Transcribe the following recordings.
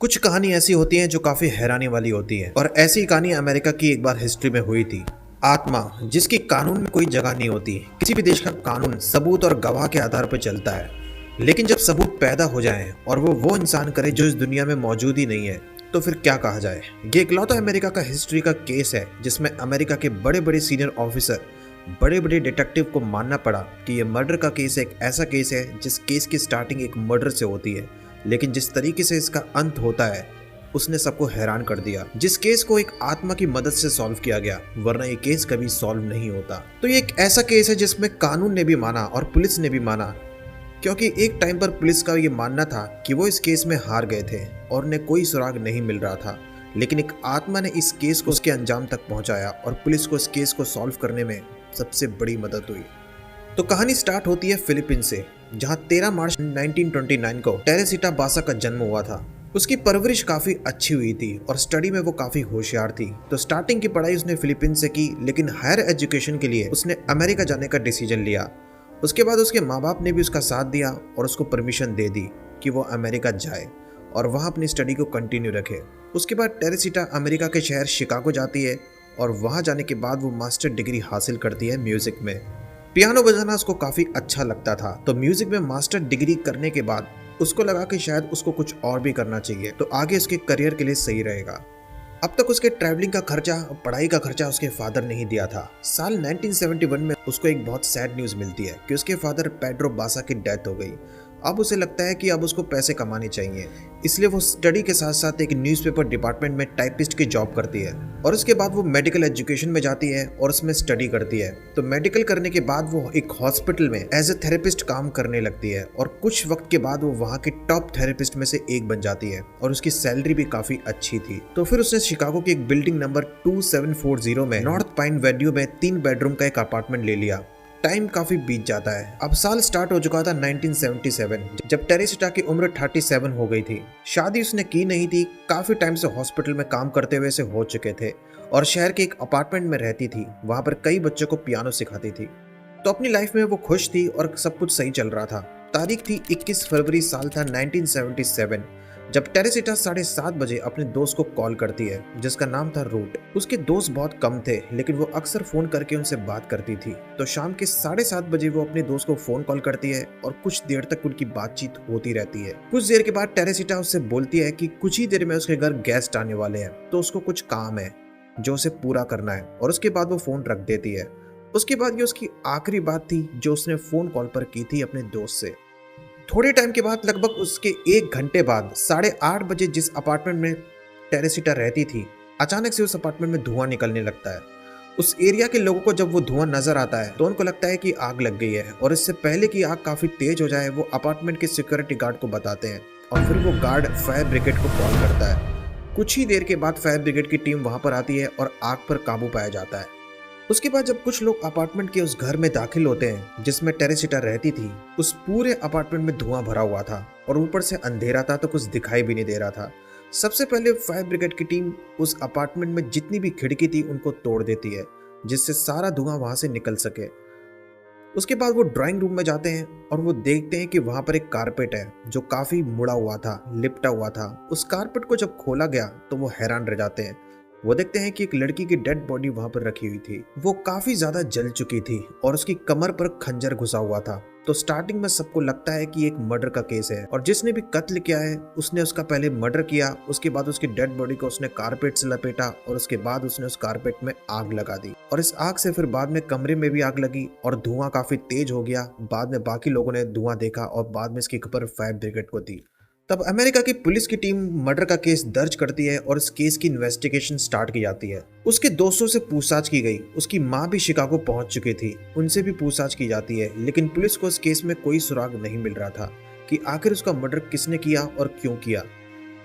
कुछ कहानी ऐसी होती हैं जो काफी हैरानी वाली होती है और ऐसी कहानी अमेरिका की एक बार हिस्ट्री में हुई थी। आत्मा, जिसकी कानून में कोई जगह नहीं होती। किसी भी देश का कानून सबूत और गवाह के आधार पर चलता है, लेकिन जब सबूत पैदा हो जाए और वो इंसान करे जो इस दुनिया में मौजूद ही नहीं है, तो फिर क्या कहा जाए। ये इकलौता अमेरिका का हिस्ट्री का केस है जिसमें अमेरिका के बड़े बड़े सीनियर ऑफिसर, बड़े बड़े डिटेक्टिव को मानना पड़ा कि ये मर्डर का केस एक ऐसा केस है जिस केस की स्टार्टिंग एक मर्डर से होती है, लेकिन जिस तरीके से इसका अंत होता है उसने सबको हैरान कर दिया। जिस केस को एक आत्मा की मदद से सॉल्व किया गया, वरना ये केस कभी सॉल्व नहीं होता। तो ये एक ऐसा केस है जिसमें कानून ने भी माना और पुलिस ने भी माना, क्योंकि एक टाइम पर पुलिस का ये मानना था कि वो इस केस में हार गए थे और उन्हें कोई सुराग नहीं मिल रहा था, लेकिन एक आत्मा ने इस केस को उसके अंजाम तक पहुंचाया और पुलिस को इस केस को सॉल्व करने में सबसे बड़ी मदद हुई। तो कहानी स्टार्ट होती है फिलीपींस से, जहां 13 मार्च 1929 को टेरेसिटा बासा का जन्म हुआ था। उसकी परवरिश काफी अच्छी हुई थी और स्टडी में वो काफी होशियार थी। तो स्टार्टिंग की पढ़ाई उसने फिलीपींस से की, लेकिन हायर एजुकेशन के लिए उसने अमेरिका जाने का डिसीजन लिया। उसके बाद उसके माँ बाप ने भी उसका साथ दिया और उसको परमिशन दे दी कि वो अमेरिका जाए और वहाँ अपनी स्टडी को कंटिन्यू रखे। उसके बाद टेरेसिटा अमेरिका के शहर शिकागो जाती है और वहाँ जाने के बाद वो मास्टर डिग्री हासिल करती है म्यूजिक में। पियानो बजाना उसको काफ़ी अच्छा लगता था, तो म्यूजिक में मास्टर डिग्री करने के बाद उसको लगा कि शायद उसको कुछ और भी करना चाहिए, तो आगे उसके करियर के लिए सही रहेगा। अब तक उसके ट्रैवलिंग का खर्चा और पढ़ाई का खर्चा उसके फादर ने ही दिया था। साल 1971 में उसको एक बहुत सैड न्यूज़ मिलती है कि उसके फादर पेड्रो बासा की डेथ हो गई। अब उसे लगता है कि अब उसको पैसे कमाने चाहिए, इसलिए वो स्टडी के साथ साथ एक न्यूज़पेपर डिपार्टमेंट में टाइपिस्ट की जॉब करती है और उसके बाद वो मेडिकल एजुकेशन में जाती है और उसमें स्टडी करती है। तो मेडिकल करने के बाद वो एक हॉस्पिटल में एज ए थेरेपिस्ट काम करने लगती है और कुछ वक्त के बाद वो वहाँ के टॉप थेरेपिस्ट में से एक बन जाती है और उसकी सैलरी भी काफ़ी अच्छी थी। तो फिर उसने शिकागो की एक बिल्डिंग नंबर 2740 में नॉर्थ पाइन वेन्यू में 3 बेडरूम का एक अपार्टमेंट ले लिया। टाइम काफी बीत जाता है। अब साल स्टार्ट हो चुका था 1977, जब टेरेसिटा की उम्र 37 हो गई थी। शादी उसने की नहीं थी, काफी टाइम से हॉस्पिटल में काम करते हुए से हो चुके थे और शहर के एक अपार्टमेंट में रहती थी। वहां पर कई बच्चों को पियानो सिखाती थी। तो अपनी लाइफ में वो खुश थी और सब कुछ सही चल रहा था। तारीख थी 21 फरवरी, साल था 1977, जब टेरेसिटा 7:30 बजे अपने दोस्त को कॉल करती है जिसका नाम था रूट। उसके दोस्त बहुत कम थे, लेकिन वो अक्सर फोन करके उनसे बात करती थी। तो शाम के 7:30 बजे वो अपने दोस्त को फोन कॉल करती है और कुछ देर तक उनकी बातचीत होती रहती है। कुछ देर के बाद टेरेसिटा उससे बोलती है कि कुछ ही देर में उसके घर गेस्ट आने वाले हैं, तो उसको कुछ काम है जो उसे पूरा करना है, और उसके बाद वो फोन रख देती है। उसके बाद ये उसकी आखिरी बात थी जो उसने फोन कॉल पर की थी अपने दोस्त से। थोड़े टाइम के बाद, लगभग उसके 1 घंटे बाद, 8:30 बजे जिस अपार्टमेंट में टेरेसिटा रहती थी, अचानक से उस अपार्टमेंट में धुआं निकलने लगता है। उस एरिया के लोगों को जब वो धुआं नजर आता है तो उनको लगता है कि आग लग गई है, और इससे पहले कि आग काफी तेज हो जाए वो अपार्टमेंट के सिक्योरिटी गार्ड को बताते हैं और फिर वो गार्ड फायर ब्रिगेड को कॉल करता है। कुछ ही देर के बाद फायर ब्रिगेड की टीम वहां पर आती है और आग पर काबू पाया जाता है। उसके बाद जब कुछ लोग अपार्टमेंट के उस घर में दाखिल होते हैं जिसमें टेरेसिटा रहती थी, उस पूरे अपार्टमेंट में धुआं भरा हुआ था और ऊपर से अंधेरा था, तो कुछ दिखाई भी नहीं दे रहा था। सबसे पहले फायर ब्रिगेड की टीम उस अपार्टमेंट में जितनी भी खिड़की थी उनको तोड़ देती है, जिससे सारा धुआं वहां से निकल सके। उसके बाद वो ड्राइंग रूम में जाते हैं और वो देखते हैं कि वहां पर एक कारपेट है जो काफी मुड़ा हुआ था, लिपटा हुआ था। उस कारपेट को जब खोला गया तो वो हैरान रह जाते हैं। वो देखते हैं कि एक लड़की की डेड बॉडी वहां पर रखी हुई थी। वो काफी ज्यादा जल चुकी थी और उसकी कमर पर खंजर घुसा हुआ था। तो स्टार्टिंग में सबको लगता है कि एक मर्डर का केस है और जिसने भी कत्ल किया है उसने उसका पहले मर्डर किया, उसके बाद उसकी डेड बॉडी को उसने कारपेट से लपेटा और उसके बाद उसने उस कारपेट में आग लगा दी, और इस आग से फिर बाद में कमरे में भी आग लगी और धुआं काफी तेज हो गया। बाद में बाकी लोगों ने धुआं देखा और बाद में इसकी खबर फायर ब्रिगेड को दी। तब अमेरिका की पुलिस की टीम मर्डर का केस दर्ज करती है और इस केस की इन्वेस्टिगेशन स्टार्ट की जाती है। उसके दोस्तों से पूछताछ की गई। उसकी माँ भी शिकागो पहुंच चुकी थी, उनसे भी पूछताछ की जाती है, लेकिन पुलिस को इस केस में कोई सुराग नहीं मिल रहा था कि आखिर उसका मर्डर किसने किया और क्यों किया,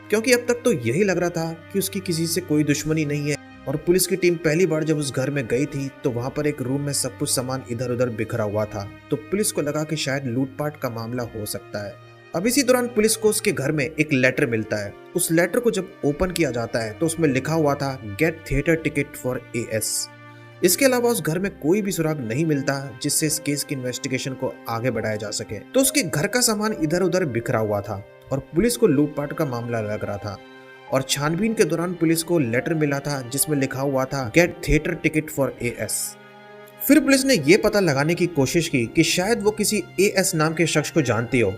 क्योंकि अब तक तो यही लग रहा था कि उसकी किसी से कोई दुश्मनी नहीं है। और पुलिस की टीम पहली बार जब उस घर में गई थी तो वहां पर एक रूम में सब कुछ सामान इधर उधर बिखरा हुआ था, तो पुलिस को लगा कि शायद लूटपाट का मामला हो सकता है। अब इसी दौरान पुलिस को उसके घर में एक लेटर मिलता है। उस लेटर को जब ओपन किया जाता है तो उसमें लिखा हुआ था, get theatre ticket for AS। इसके अलावा उस घर में कोई भी सुराग नहीं मिलता जिससे इस केस की इन्वेस्टिगेशन को आगे बढ़ाया जा सके। तो उसके घर का सामान इधर उधर बिखरा हुआ था और पुलिस को लूटपाट का मामला लग रहा था। और छानबीन के दौरान पुलिस को लेटर मिला था जिसमें लिखा हुआ था get theatre ticket for AS. फिर पुलिस ने यह पता लगाने की कोशिश की कि शायद वो किसी एएस नाम के शख्स को जानती हो।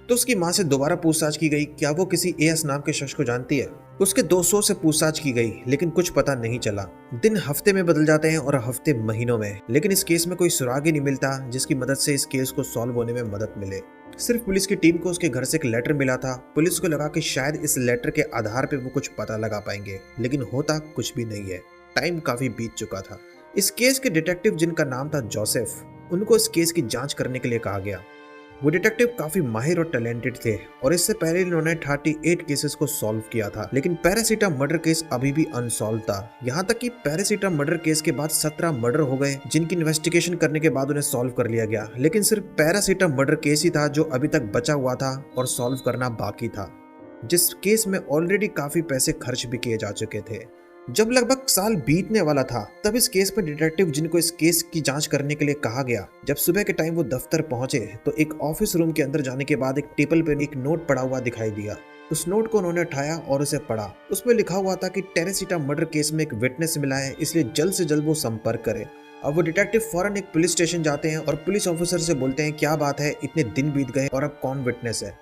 तो उसकी मां से दोबारा पूछताछ की गई, क्या वो किसी एएस नाम के शख्स को जानती है। उसके दोस्तों से पूछताछ की गई लेकिन कुछ पता नहीं चला। दिन हफ्ते में बदल जाते हैं और हफ्ते महीनों में, लेकिन इस केस में कोई सुराग ही नहीं मिलता जिसकी मदद से इस केस को सॉल्व होने में मदद मिले। सिर्फ पुलिस की टीम को उसके घर से एक लेटर मिला था। पुलिस को लगा कि शायद इस लेटर के आधार पर वो कुछ पता लगा पाएंगे, लेकिन होता कुछ भी नहीं है। टाइम काफी बीत चुका था। इस केस के डिटेक्टिव जिनका नाम था जोसेफ, उनको इस केस की जांच करने के लिए कहा गया। वो डिटेक्टिव काफी माहिर और टैलेंटेड थे और इससे पहले इन्होंने 38 केसेस को सॉल्व किया था, लेकिन पैरासीटा मर्डर केस अभी भी अनसॉल्व था। यहाँ तक कि पैरासीटा मर्डर केस के बाद 17 मर्डर हो गए जिनकी इन्वेस्टिगेशन करने के बाद उन्हें सॉल्व कर लिया गया, लेकिन सिर्फ पैरासीटा मर्डर केस ही था जो अभी तक बचा हुआ था और सॉल्व करना बाकी था, जिस केस में ऑलरेडी काफी पैसे खर्च भी किए जा चुके थे। जब लगभग साल बीतने वाला था तब इस केस में डिटेक्टिव जिनको इस केस की जांच करने के लिए कहा गया, जब सुबह के टाइम वो दफ्तर पहुंचे तो एक ऑफिस रूम के अंदर जाने के बाद एक टेबल पे एक नोट पड़ा हुआ दिखाई दिया। उस नोट को उन्होंने उठाया और उसे पढ़ा। उसमें लिखा हुआ था कि टेरेसीटा मर्डर केस में एक विटनेस मिला है, इसलिए जल्द से जल्द वो संपर्क करे। अब वो डिटेक्टिव फौरन एक पुलिस स्टेशन जाते हैं और पुलिस ऑफिसर से बोलते हैं क्या बात है, इतने दिन बीत गए और अब कौन विटनेस है।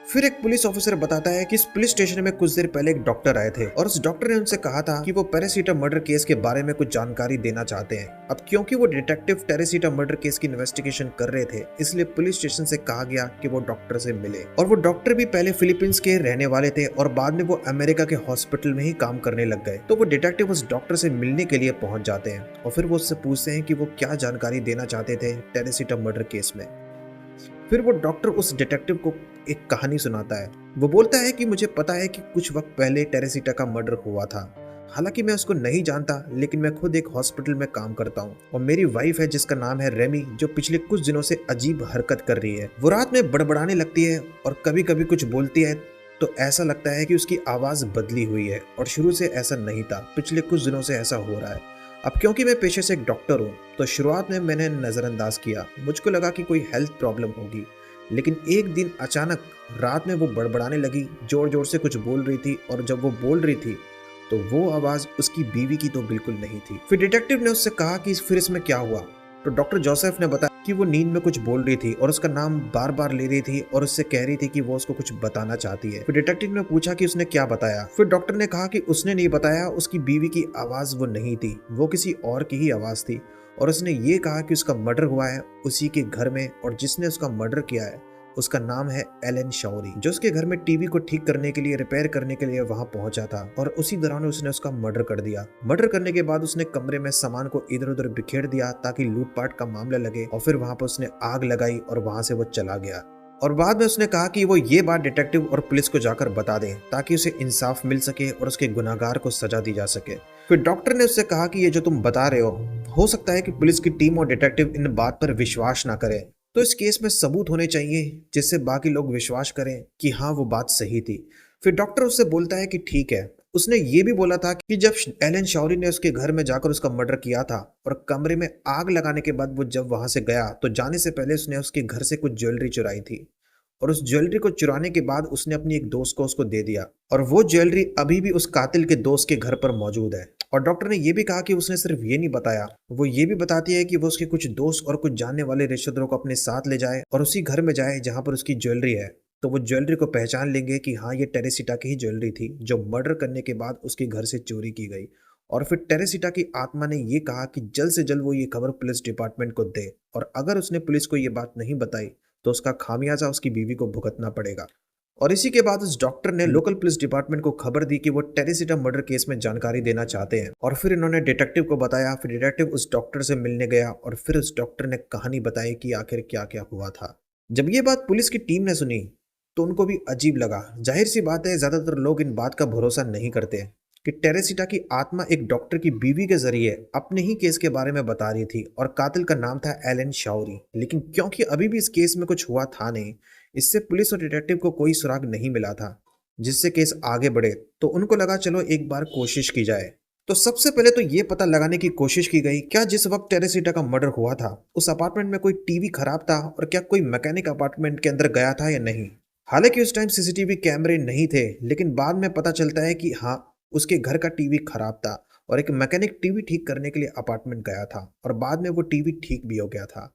फिर एक पुलिस ऑफिसर बताता है कि इस पुलिस स्टेशन में कुछ देर पहले एक डॉक्टर आए थे और उस डॉक्टर ने उनसे कहा था कि वो पैरासीटा मर्डर केस के बारे में कुछ जानकारी देना चाहते हैं। अब क्योंकि वो डिटेक्टिव पैरासीटा मर्डर केस की इन्वेस्टिगेशन कर रहे थे, इसलिए पुलिस स्टेशन से कहा गया कि वो डॉक्टर से मिले। और वो डॉक्टर भी पहले फिलीपींस के रहने वाले थे और बाद में वो अमेरिका के हॉस्पिटल में ही काम करने लग गए। तो वो डिटेक्टिव उस डॉक्टर से मिलने के लिए पहुंच जाते हैं और फिर वो उससे पूछते हैं कि वो क्या जानकारी देना चाहते थे पैरासीटा मर्डर केस में। फिर वो डॉक्टर उस डिटेक्टिव को एक कहानी सुनाता है। वो बोलता है कि मुझे पता है कि कुछ वक्त पहले टेरेसीटा का मर्डर हुआ था। हालांकि मैं उसको नहीं जानता, लेकिन मैं खुद एक हॉस्पिटल में काम करता हूँ और मेरी वाइफ है जिसका नाम है रेमी, जो पिछले कुछ दिनों से अजीब हरकत कर रही है। वो रात में बड़बड़ाने लगती है और कभी कभी कुछ बोलती है तो ऐसा लगता है कि उसकी आवाज बदली हुई है और शुरू से ऐसा नहीं था, पिछले कुछ दिनों से ऐसा हो रहा है। अब क्योंकि मैं पेशे से एक डॉक्टर हूँ तो शुरुआत में मैंने नज़रअंदाज किया, मुझको लगा कि कोई हेल्थ प्रॉब्लम होगी, लेकिन एक दिन अचानक रात में वो बड़बड़ाने लगी, जोर जोर से कुछ बोल रही थी और जब वो बोल रही थी तो वो आवाज़ उसकी बीवी की तो बिल्कुल नहीं थी। फिर डिटेक्टिव ने उससे कहा कि फिर इसमें क्या हुआ, तो डॉक्टर जोसेफ ने बताया कि वो नींद में कुछ बोल रही थी और उसका नाम बार बार ले रही थी और उससे कह रही थी कि वो उसको कुछ बताना चाहती है। फिर डिटेक्टिव ने पूछा कि उसने क्या बताया। फिर डॉक्टर ने कहा कि उसने नहीं बताया, उसकी बीवी की आवाज़ वो नहीं थी, वो किसी और की ही आवाज़ थी और उसने ये कहा कि उसका मर्डर हुआ है उसी के घर में और जिसने उसका मर्डर किया है उसका नाम है एलन शौरी, जो उसके घर में टीवी को ठीक करने के लिए, रिपेयर करने के लिए वहां पहुंचा था और उसी दौरान उसने उसका मर्डर कर दिया। मर्डर करने के बाद उसने कमरे में सामान को इधर उधर बिखेर दिया ताकि लूटपाट का मामला लगे और फिर वहां पर उसने आग लगाई और वहां से वो चला गया। और बाद में उसने कहा कि वो ये बात डिटेक्टिव और पुलिस को जाकर बता दें ताकि उसे इंसाफ मिल सके और उसके गुनाहगार को सजा दी जा सके। फिर डॉक्टर ने उससे कहा कि ये जो तुम बता रहे हो सकता है कि पुलिस की टीम और डिटेक्टिव इन बात पर विश्वास ना करें, तो इस केस में सबूत होने चाहिए जिससे बाकी लोग विश्वास करें कि हाँ वो बात सही थी। फिर डॉक्टर उससे बोलता है कि ठीक है। उसने ये भी बोला था कि जब एलन शौरी ने उसके घर में जाकर उसका मर्डर किया था और कमरे में आग लगाने के बाद वो जब वहां से गया तो जाने से पहले उसने उसके घर से कुछ ज्वेलरी चुराई थी और उस ज्वेलरी को चुराने के बाद उसने अपनी एक दोस्त को उसको दे दिया और वो ज्वेलरी अभी भी उस कातिल के दोस्त के घर पर मौजूद है। और डॉक्टर ने ये भी कहा कि उसने सिर्फ ये नहीं बताया, वो ये भी बताती है कि वो उसके कुछ दोस्त और कुछ जानने वाले रिश्तेदारों को अपने साथ ले जाए और उसी घर में जाए जहां पर उसकी ज्वेलरी है, तो वो ज्वेलरी को पहचान लेंगे कि हाँ ये टेरेसीटा की ही ज्वेलरी थी जो मर्डर करने के बाद उसके घर से चोरी की गई। और फिर टेरेसीटा की आत्मा ने ये कहा कि जल्द से जल्द वो ये खबर पुलिस डिपार्टमेंट को दे और अगर उसने पुलिस को ये बात नहीं बताई तो उसका खामियाजा उसकी बीवी को भुगतना पड़ेगा। और इसी के बाद उस डॉक्टर ने लोकल पुलिस डिपार्टमेंट को खबर दी कि वो टेरेसीटा मर्डर केस में जानकारी देना चाहते हैं और फिर इन्होंने डिटेक्टिव को बताया। फिर डिटेक्टिव उस डॉक्टर से मिलने गया और फिर उस डॉक्टर ने कहानी बताई कि आखिर क्या क्या हुआ था। जब ये बात पुलिस की टीम ने सुनी तो उनको भी अजीब लगा। जाहिर सी बात है, ज्यादातर लोग इन बात का भरोसा नहीं करते कि टेरेसीटा की आत्मा एक डॉक्टर की बीवी के जरिए अपने ही केस के बारे में बता रही थी और कातिल का नाम था एलन शौरी। लेकिन क्योंकि अभी भी इस केस में कुछ हुआ था नहीं, इससे पुलिस और डिटेक्टिव को कोई सुराग नहीं मिला था जिससे केस आगे बढ़े, तो उनको लगा चलो एक बार कोशिश की जाए। तो सबसे पहले तो ये पता लगाने की कोशिश की गई क्या जिस वक्त टेरेसीटा का मर्डर हुआ था उस अपार्टमेंट में कोई टीवी खराब था और क्या कोई मैकेनिक अपार्टमेंट के अंदर गया था या नहीं। हालांकि उस टाइम सीसीटीवी कैमरे नहीं थे, लेकिन बाद में पता चलता है कि हाँ, उसके घर का टीवी खराब था और एक मैकेनिक टीवी ठीक करने के लिए अपार्टमेंट गया था और बाद में वो टीवी ठीक भी हो गया था।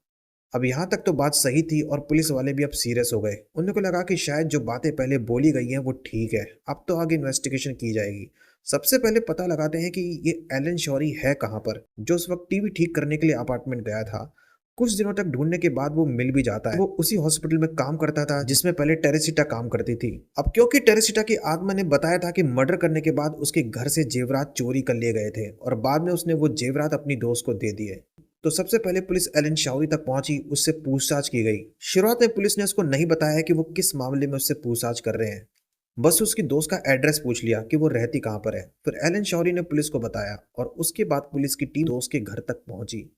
अब यहाँ तक तो बात सही थी और पुलिस वाले भी अब सीरियस हो गए। उनको लगा कि शायद जो बातें पहले बोली गई हैं वो ठीक है, अब तो आगे इन्वेस्टिगेशन की जाएगी। सबसे पहले पता लगाते हैं कि ये एलन शौरी है कहाँ पर, जो उस वक्त टीवी ठीक करने के लिए अपार्टमेंट गया था। कुछ दिनों तक ढूंढने के बाद वो मिल भी जाता है। वो उसी हॉस्पिटल में काम करता था जिसमें पहले टेरेसिटा काम करती थी। अब क्योंकि टेरेसिटा की आत्मा ने बताया था कि मर्डर करने के बाद उसके घर से जेवरात चोरी कर लिए गए थे और बाद में उसने वो जेवरात अपनी दोस्त को दे दिए। तो सबसे पहले पुलिस एलन शाओरी तक पहुंची, उससे पूछताछ की गई। शुरुआत में पुलिस ने उसको नहीं बताया कि वो किस मामले में उससे पूछताछ कर रहे हैं, बस उसकी दोस्त का एड्रेस पूछ लिया कि वो रहती कहाँ पर है। फिर एलन शौरी ने पुलिस को बताया और उसके बाद पुलिस की टीम दोस्त के घर तक पहुंची।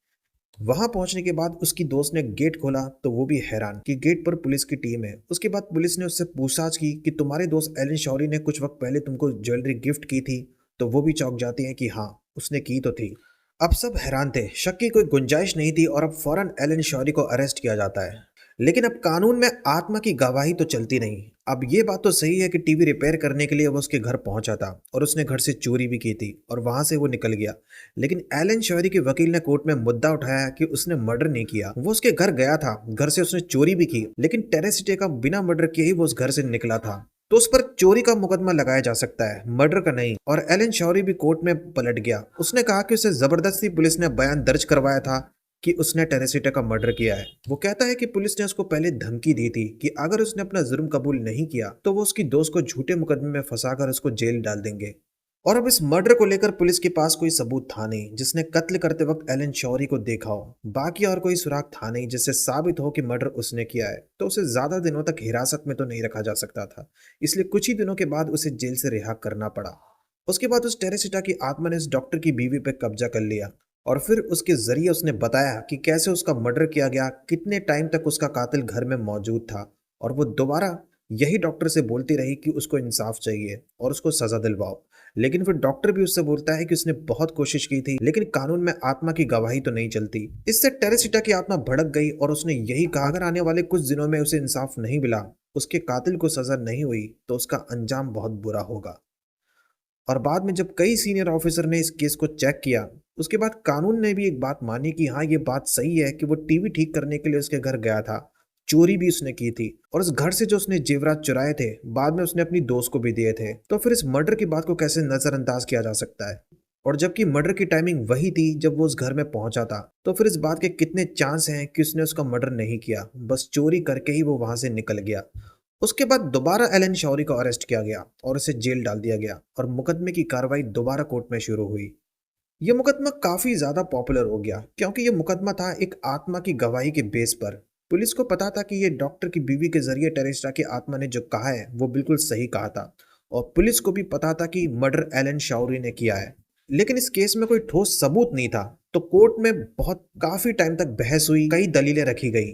वहां पहुंचने के बाद उसकी दोस्त ने गेट खोला तो वो भी हैरान कि गेट पर पुलिस की टीम है। उसके बाद पुलिस ने उससे पूछताछ की कि तुम्हारे दोस्त एलन शौरी ने कुछ वक्त पहले तुमको ज्वेलरी गिफ्ट की थी, तो वो भी चौंक जाती है कि हाँ, उसने की तो थी। अब सब हैरान थे, शक की कोई गुंजाइश नहीं थी और अब फौरन एलन शौरी को अरेस्ट किया जाता है। लेकिन अब कानून में आत्मा की गवाही तो चलती नहीं। अब ये बात तो सही है कि टीवी रिपेयर करने के लिए वो उसके घर पहुंचा था और उसने घर से चोरी भी की थी और वहां से वो निकल गया। लेकिन एलन शौरी के वकील ने कोर्ट में मुद्दा उठाया कि उसने मर्डर नहीं किया, वो उसके घर गया था, घर से उसने चोरी भी की, लेकिन टेरेसिटे का बिना मर्डर किए ही वो उस घर से निकला था। तो उस पर चोरी का मुकदमा लगाया जा सकता है, मर्डर का नहीं। और एलन शौरी भी कोर्ट में पलट गया। उसने कहा कि उसे जबरदस्ती पुलिस ने बयान दर्ज करवाया था कि उसने टेरेसिटा का मर्डर किया है। वो कहता है कि पुलिस ने उसको पहले धमकी दी थी कि अगर उसने अपना जुर्म कबूल नहीं किया तो वो उसकी दोस्त को झूठे मुकदमे में फंसाकर उसको जेल डाल देंगे। और अब इस मर्डर को लेकर पुलिस के पास कोई सबूत था नहीं जिसने कत्ल करते वक्त एलन शौरी को देखा हो। बाकी और कोई सुराग था नहीं जिससे साबित हो कि मर्डर उसने किया है। तो उसे ज्यादा दिनों तक हिरासत में तो नहीं रखा जा सकता था, इसलिए कुछ ही दिनों के बाद उसे जेल से रिहा करना पड़ा। उसके बाद उस टेरेसिटा की आत्मा ने उस डॉक्टर की बीवी पे कब्जा कर लिया और फिर उसके जरिए उसने बताया कि कैसे उसका मर्डर किया गया, कितने टाइम तक उसका कातिल घर में मौजूद था। और वो दोबारा यही डॉक्टर से बोलती रही कि उसको इंसाफ चाहिए और उसको सजा दिलवाओ। लेकिन फिर डॉक्टर भी उससे बोलता है कि उसने बहुत कोशिश की थी, लेकिन कानून में आत्मा की गवाही तो नहीं चलती। इससे टेरेसिटा की आत्मा भड़क गई और उसने यही कहा अगर आने वाले कुछ दिनों में उसे इंसाफ नहीं मिला, उसके कातिल को सजा नहीं हुई, तो उसका अंजाम बहुत बुरा होगा। और बाद में जब कई सीनियर ऑफिसर ने इस केस को चेक किया, उसके बाद कानून ने भी एक बात मानी कि हाँ, ये बात सही है कि वो टीवी ठीक करने के लिए उसके घर गया था, चोरी भी उसने की थी और उस घर से जो उसने जेवरात चुराए थे बाद में उसने अपनी दोस्त को भी दिए थे। तो फिर इस मर्डर की बात को कैसे नजरअंदाज किया जा सकता है? और जबकि मर्डर की टाइमिंग वही थी जब वो उस घर में पहुंचा था, तो फिर इस बात के कितने चांस हैं कि उसने उसका मर्डर नहीं किया, बस चोरी करके ही वो वहां से निकल गया। उसके बाद दोबारा एलन शौरी को अरेस्ट किया गया और उसे जेल डाल दिया गया और मुकदमे की कार्रवाई दोबारा कोर्ट में शुरू हुई। यह मुकदमा काफी ज्यादा पॉपुलर हो गया क्योंकि यह मुकदमा था एक आत्मा की गवाही के बेस पर। पुलिस को पता था कि यह डॉक्टर की बीवी के जरिए टेरेसा की आत्मा ने जो कहा है वो बिल्कुल सही कहा था और पुलिस को भी पता था कि मर्डर एलन शौरी ने किया है। लेकिन इस केस में कोई ठोस सबूत नहीं था, तो कोर्ट में बहुत काफी टाइम तक बहस हुई, कई दलीलें रखी गई।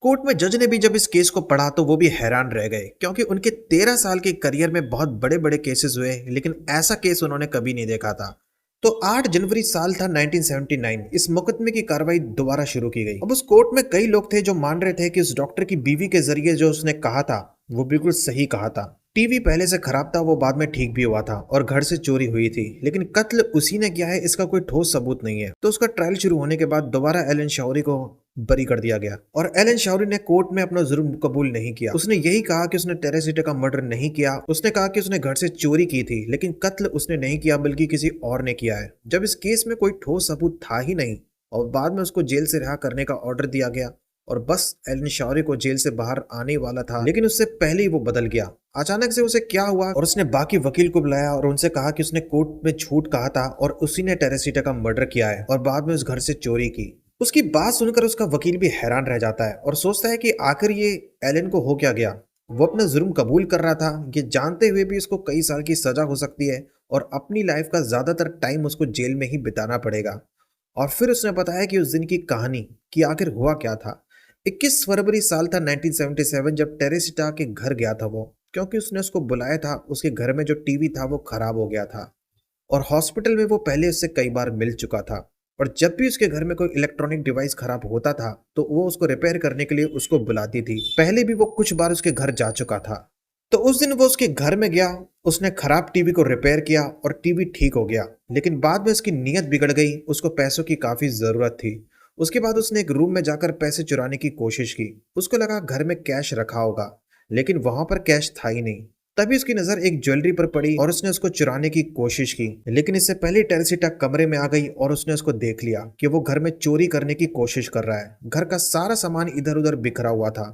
कोर्ट में जज ने भी जब इस केस को पढ़ा तो वो भी हैरान रह गए क्योंकि उनके 13 साल के करियर में बहुत बड़े बड़े केसेस हुए, लेकिन ऐसा केस उन्होंने कभी नहीं देखा था। तो 8 जनवरी साल था 1979, इस मुकदमे की कार्रवाई दोबारा शुरू की गई। अब उस कोर्ट में कई लोग थे जो मान रहे थे कि उस डॉक्टर की बीवी के जरिए जो उसने कहा था वो बिल्कुल सही कहा था। टीवी पहले से खराब था, वो बाद में ठीक भी हुआ था और घर से चोरी हुई थी, लेकिन कत्ल उसी ने किया है, इसका कोई ठोस सबूत नहीं है। तो उसका ट्रायल शुरू होने के बाद दोबारा एलन शौरी को बरी कर दिया गया और एलन शौरी ने कोर्ट में अपना जुर्म कबूल नहीं किया। उसने यही कहा कि उसने टेरेसिटा का मर्डर नहीं किया। उसने कहा कि उसने घर से चोरी की थी, लेकिन कत्ल उसने नहीं किया बल्कि किसी और ने किया है। जब इस केस में कोई ठोस सबूत था ही नहीं और बाद में उसको जेल से रिहा करने का ऑर्डर दिया गया और बस एलन शौरी को जेल से बाहर आने वाला था, लेकिन उससे पहले ही वो बदल गया। अचानक से उसे क्या हुआ और उसने बाकी वकील को बुलाया और उनसे कहा कि उसने कोर्ट में झूठ कहा था और उसी ने टेरेसिटा का मर्डर किया है और बाद में उस घर से चोरी की। उसकी बात सुनकर उसका वकील भी हैरान रह जाता है और सोचता है कि आखिर ये एलन को हो क्या गया। वो अपना जुर्म कबूल कर रहा था, ये जानते हुए भी उसको कई साल की सजा हो सकती है और अपनी लाइफ का ज्यादातर टाइम उसको जेल में ही बिताना पड़ेगा। और फिर उसने बताया कि उस दिन की कहानी कि आखिर हुआ क्या था। 21 फरवरी साल था 1977 जब टेरेसिटा के घर गया था वो, क्योंकि उसने उसको बुलाया था। उसके घर में जो टीवी था वो खराब हो गया था और हॉस्पिटल में वो पहले उससे कई बार मिल चुका था। और जब भी उसके घर में कोई इलेक्ट्रॉनिक डिवाइस खराब होता था तो वो उसको रिपेयर करने के लिए उसको बुलाती थी। पहले भी वो कुछ बार उसके घर जा चुका था। तो उस दिन वो उसके घर में गया, उसने खराब टीवी को रिपेयर किया और टीवी ठीक हो गया। लेकिन बाद में उसकी नीयत बिगड़ गई, उसको पैसों की काफी जरूरत थी। उसके बाद उसने एक रूम में जाकर पैसे चुराने की कोशिश की। उसको लगा घर में कैश रखा होगा, लेकिन वहां पर कैश था ही नहीं। तभी उसकी नजर एक ज्वेलरी पर पड़ी और उसने उसको चुराने की कोशिश की। लेकिन इससे पहले टेरेसिटा कमरे में आ गई और उसने उसको देख लिया कि वो घर में चोरी करने की कोशिश कर रहा है। घर का सारा सामान इधर उधर बिखरा हुआ था।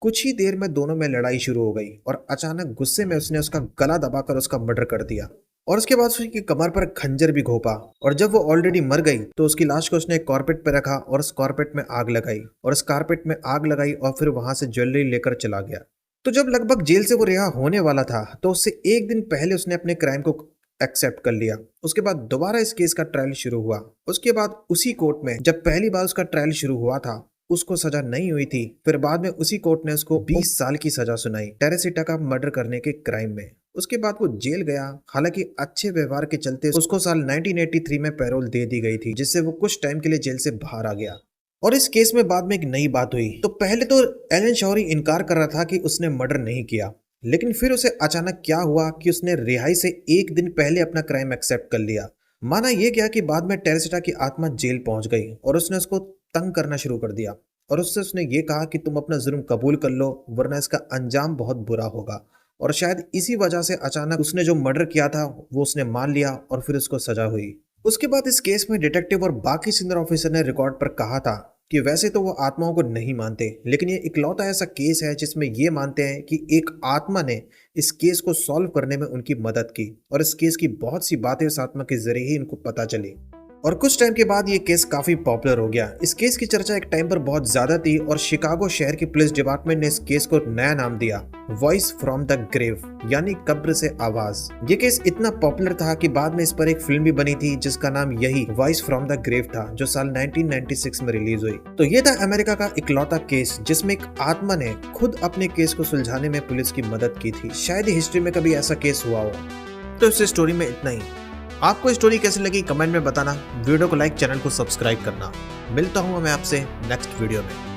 कुछ ही देर में दोनों में लड़ाई शुरू हो गई और अचानक गुस्से में उसने उसका गला दबाकर उसका मर्डर कर दिया और उसके बाद उसकी कमर पर खंजर भी घोंपा। और जब वो ऑलरेडी मर गई तो उसकी लाश को उसने एक कारपेट पर रखा और उस कारपेट में आग लगाई और उस कारपेट में आग लगाई और फिर वहां से ज्वेलरी लेकर चला गया। तो जब लगभग जेल से वो रिहा होने वाला था तो उससे एक दिन पहले उसने अपने क्राइम को एक्सेप्ट कर लिया। उसके बाद दोबारा इस केस का ट्रायल शुरू हुआ। उसके बाद उसी कोर्ट में जब पहली बार उसका ट्रायल शुरू हुआ था उसको सजा नहीं हुई थी। फिर बाद में उसी कोर्ट ने उसको 20 साल की सजा सुनाई टेरेसिटा का मर्डर करने के क्राइम में। उसके बाद वो जेल गया। हालांकि अच्छे व्यवहार के चलते उसको साल 1983 में पैरोल दे दी गई थी, जिससे वो कुछ टाइम के लिए जेल से बाहर आ गया। और इस केस में बाद में एक नई बात हुई। तो पहले तो एलन शौरी इनकार कर रहा था कि उसने मर्डर नहीं किया, लेकिन फिर उसे अचानक क्या हुआ कि उसने रिहाई से एक दिन पहले अपना क्राइम एक्सेप्ट कर लिया। माना यह गया कि बाद में टेरेसिटा की आत्मा जेल पहुंच गई और उसने उसको तंग करना शुरू कर दिया और उससे उसने ये कहा कि तुम अपना जुर्म कबूल कर लो वरना इसका अंजाम बहुत बुरा होगा। और शायद इसी वजह से अचानक उसने जो मर्डर किया था वो उसने मान लिया और फिर उसको सजा हुई। उसके बाद इस केस में डिटेक्टिव और बाकी सीनियर ऑफिसर ने रिकॉर्ड पर कहा था कि वैसे तो वो आत्माओं को नहीं मानते, लेकिन ये इकलौता ऐसा केस है जिसमें ये मानते हैं कि एक आत्मा ने इस केस को सॉल्व करने में उनकी मदद की और इस केस की बहुत सी बातें उस आत्मा के जरिए ही इनको पता चली। और कुछ टाइम के बाद ये केस काफी पॉपुलर हो गया। इस केस की चर्चा एक टाइम पर बहुत ज्यादा थी और शिकागो शहर की पुलिस डिपार्टमेंट ने इस केस को नया नाम दिया, वॉइस फ्रॉम द ग्रेव, यानी कब्र से आवाज। ये केस इतना पॉपुलर था कि बाद में इस पर एक फिल्म भी बनी थी जिसका नाम यही वॉइस फ्रॉम द ग्रेव था, जो साल 1996 में रिलीज हुई। तो ये था अमेरिका का इकलौता केस जिसमें एक आत्मा ने खुद अपने केस को सुलझाने में पुलिस की मदद की थी। शायद हिस्ट्री में कभी ऐसा केस हुआ हो। तो इस स्टोरी में इतना ही। आपको स्टोरी कैसी लगी कमेंट में बताना, वीडियो को लाइक, चैनल को सब्सक्राइब करना। मिलता हूँ मैं आपसे नेक्स्ट वीडियो में।